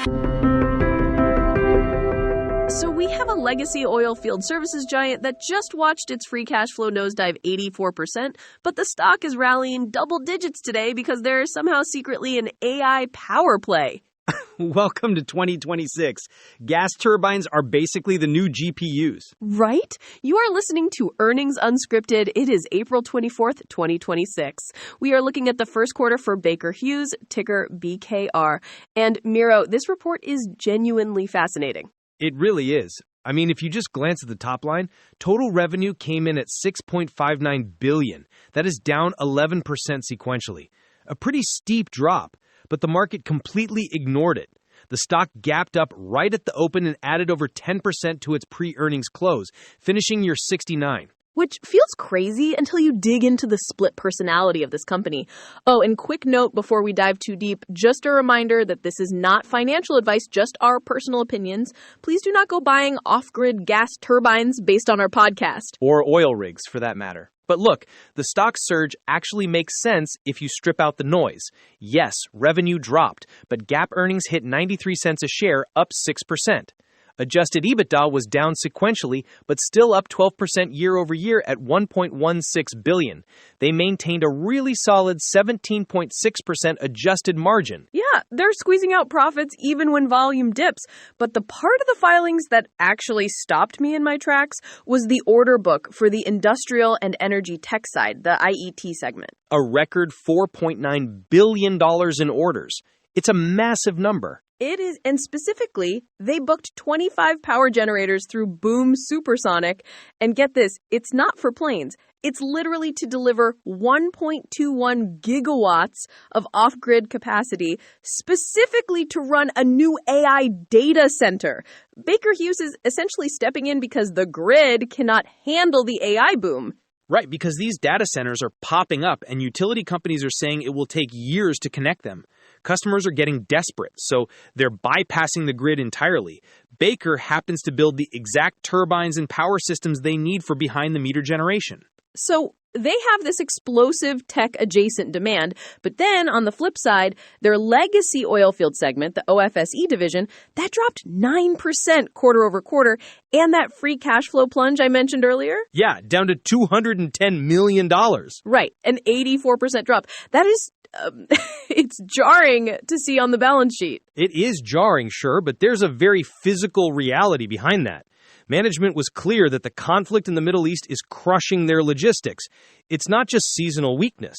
So we have a legacy oil field services giant that just watched its free cash flow nosedive 84%, but the stock is rallying double digits today because there is somehow secretly an AI power play. Welcome to 2026. Gas turbines are basically the new GPUs. Right? You are listening to Earnings Unscripted. It is April 24th, 2026. We are looking at the first quarter for Baker Hughes, ticker BKR. And Miro, this report is genuinely fascinating. It really is. I mean, if you just glance at the top line, total revenue came in at $6.59 billion. That is down 11% sequentially. A pretty steep drop, but the market completely ignored it. The stock gapped up right at the open and added over 10% to its pre-earnings close, finishing near 69. Which feels crazy until you dig into the split personality of this company. Oh, and quick note before we dive too deep, just a reminder that this is not financial advice, just our personal opinions. Please do not go buying off-grid gas turbines based on our podcast. Or oil rigs, for that matter. But look, the stock surge actually makes sense if you strip out the noise. Yes, revenue dropped, but GAAP earnings hit 93 cents a share, up 6%. Adjusted EBITDA was down sequentially, but still up 12% year over year at $1.16 billion. They maintained a really solid 17.6% adjusted margin. Yeah, they're squeezing out profits even when volume dips. But the part of the filings that actually stopped me in my tracks was the order book for the industrial and energy tech side, the IET segment. A record $4.9 billion in orders. It's a massive number. It is, and specifically, they booked 25 power generators through Boom Supersonic. And get this, it's not for planes. It's literally to deliver 1.21 gigawatts of off-grid capacity, specifically to run a new AI data center. Baker Hughes is essentially stepping in because the grid cannot handle the AI boom. Right, because these data centers are popping up and utility companies are saying it will take years to connect them. Customers are getting desperate, so they're bypassing the grid entirely. Baker happens to build the exact turbines and power systems they need for behind-the-meter generation. So they have this explosive tech-adjacent demand, but then on the flip side, their legacy oilfield segment, the OFSE division, that dropped 9% quarter over quarter, and that free cash flow plunge I mentioned earlier? Yeah, down to $210 million. Right, an 84% drop. That is it's jarring to see on the balance sheet. It is jarring, sure, but there's a very physical reality behind that. Management was clear that the conflict in the Middle East is crushing their logistics. It's not just seasonal weakness.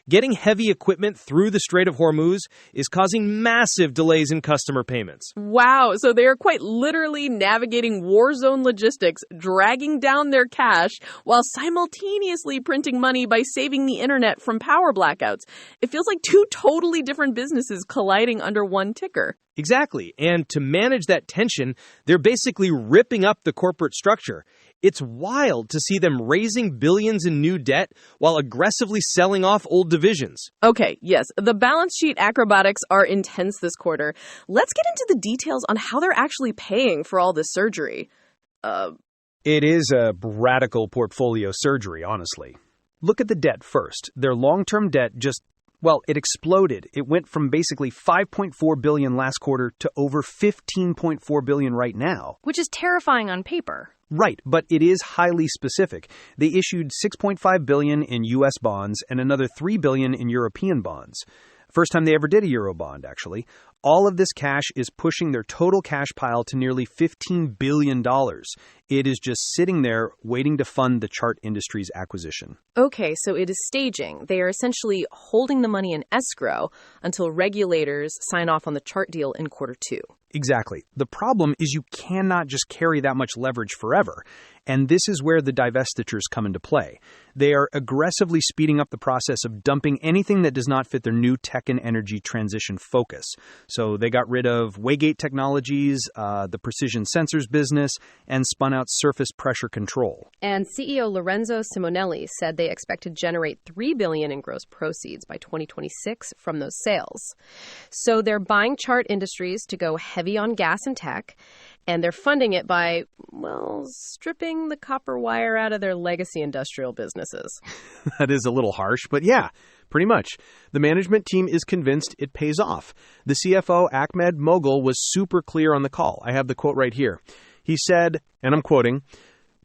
Getting heavy equipment through the Strait of Hormuz is causing massive delays in customer payments. Wow, so they are quite literally navigating war zone logistics, dragging down their cash while simultaneously printing money by saving the internet from power blackouts. It feels like two totally different businesses colliding under one ticker. Exactly. And to manage that tension, they're basically ripping up the corporate structure. It's wild to see them raising billions in new debt while aggressively selling off old divisions. Okay, yes, the balance sheet acrobatics are intense this quarter. Let's get into the details on how they're actually paying for all this surgery. It is a radical portfolio surgery, honestly. Look at the debt first. Their long-term debt it exploded. It went from basically $5.4 billion last quarter to over $15.4 billion right now. Which is terrifying on paper. Right, but it is highly specific. They issued $6.5 billion in U.S. bonds and another $3 billion in European bonds. First time they ever did a Euro bond, actually. All of this cash is pushing their total cash pile to nearly $15 billion. It is just sitting there waiting to fund the Chart Industries acquisition. Okay, so it is staging. They are essentially holding the money in escrow until regulators sign off on the Chart deal in quarter two. Exactly. The problem is you cannot just carry that much leverage forever. And this is where the divestitures come into play. They are aggressively speeding up the process of dumping anything that does not fit their new tech and energy transition focus. So they got rid of Waygate Technologies, the precision sensors business, and spun out surface pressure control. And CEO Lorenzo Simonelli said they expect to generate $3 billion in gross proceeds by 2026 from those sales. So they're buying Chart Industries to go heavy on gas and tech, and they're funding it by, stripping the copper wire out of their legacy industrial businesses. That is a little harsh, but yeah, Pretty much. The management team is convinced it pays off. The CFO, Ahmed Mogul, was super clear on the call. I have the quote right here. He said, and I'm quoting,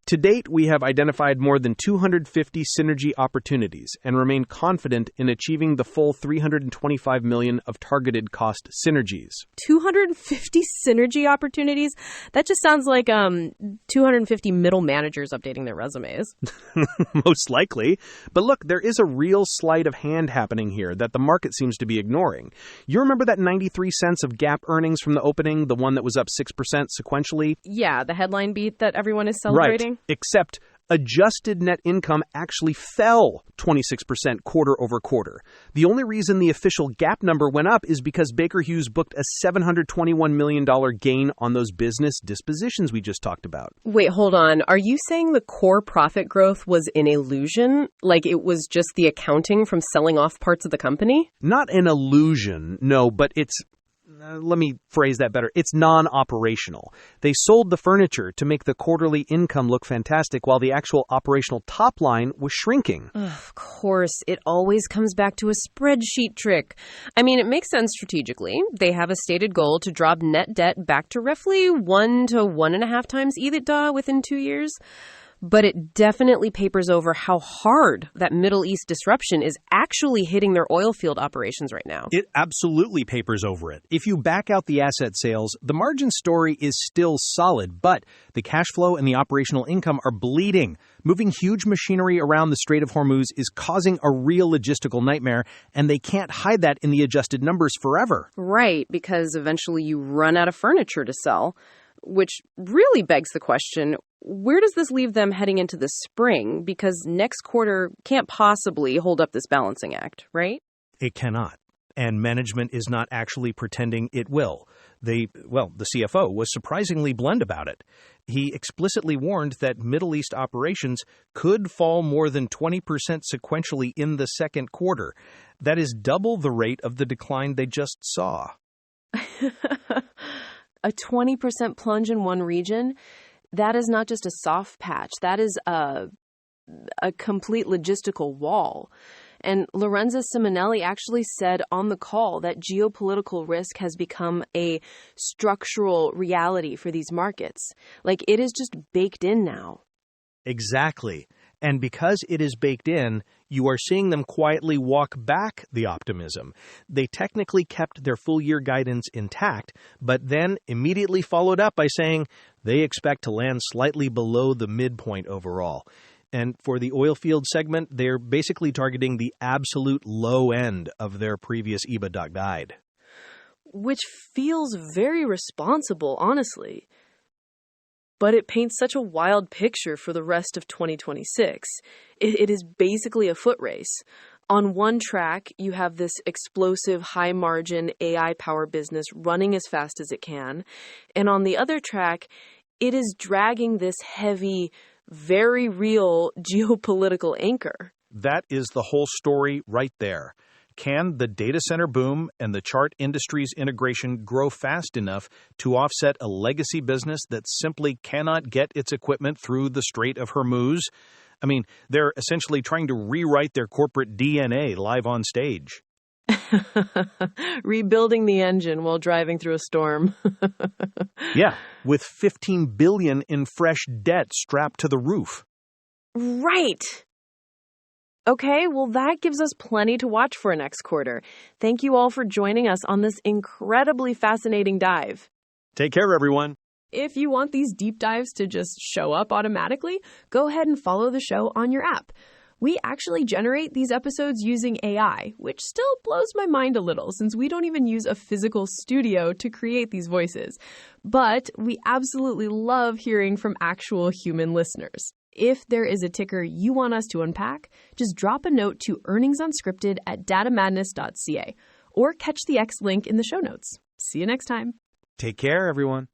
"To date, we have identified more than 250 synergy opportunities and remain confident in achieving the full $325 million of targeted cost synergies." 250 synergy opportunities? That just sounds like 250 middle managers updating their resumes. Most likely. But look, there is a real sleight of hand happening here that the market seems to be ignoring. You remember that 93 cents of GAAP earnings from the opening, the one that was up 6% sequentially? Yeah, the headline beat that everyone is celebrating. Right. Except adjusted net income actually fell 26% quarter over quarter. The only reason the official GAAP number went up is because Baker Hughes booked a $721 million gain on those business dispositions we just talked about. Wait, hold on. Are you saying the core profit growth was an illusion? Like it was just the accounting from selling off parts of the company? Not an illusion, no, but it's... let me phrase that better. It's non-operational. They sold the furniture to make the quarterly income look fantastic while the actual operational top line was shrinking. Of course, it always comes back to a spreadsheet trick. I mean, it makes sense strategically. They have a stated goal to drop net debt back to roughly 1 to 1.5 times EBITDA within 2 years. But it definitely papers over how hard that Middle East disruption is actually hitting their oil field operations right now. It absolutely papers over it. If you back out the asset sales, the margin story is still solid, but the cash flow and the operational income are bleeding. Moving huge machinery around the Strait of Hormuz is causing a real logistical nightmare, and they can't hide that in the adjusted numbers forever. Right, because eventually you run out of furniture to sell, which really begs the question, where does this leave them heading into the spring? Because next quarter can't possibly hold up this balancing act, right? It cannot. And management is not actually pretending it will. The CFO was surprisingly blunt about it. He explicitly warned that Middle East operations could fall more than 20% sequentially in the second quarter. That is double the rate of the decline they just saw. A 20% plunge in one region? That is not just a soft patch. That is a complete logistical wall. And Lorenzo Simonelli actually said on the call that geopolitical risk has become a structural reality for these markets. Like, it is just baked in now. Exactly. And because it is baked in, you are seeing them quietly walk back the optimism. They technically kept their full-year guidance intact, but then immediately followed up by saying they expect to land slightly below the midpoint overall. And for the oilfield segment, they're basically targeting the absolute low end of their previous EBITDA guide. Which feels very responsible, honestly. But it paints such a wild picture for the rest of 2026. It is basically a foot race. On one track, you have this explosive, high-margin AI power business running as fast as it can. And on the other track, it is dragging this heavy, very real geopolitical anchor. That is the whole story right there. Can the data center boom and the Chart Industries integration grow fast enough to offset a legacy business that simply cannot get its equipment through the Strait of Hormuz? I mean, they're essentially trying to rewrite their corporate DNA live on stage. Rebuilding the engine while driving through a storm. Yeah, with $15 billion in fresh debt strapped to the roof. Right. Okay, well, that gives us plenty to watch for next quarter. Thank you all for joining us on this incredibly fascinating dive. Take care, everyone. If you want these deep dives to just show up automatically, go ahead and follow the show on your app. We actually generate these episodes using AI, which still blows my mind a little since we don't even use a physical studio to create these voices. But we absolutely love hearing from actual human listeners. If there is a ticker you want us to unpack, just drop a note to earningsunscripted@datamadness.ca or catch the X link in the show notes. See you next time. Take care, everyone.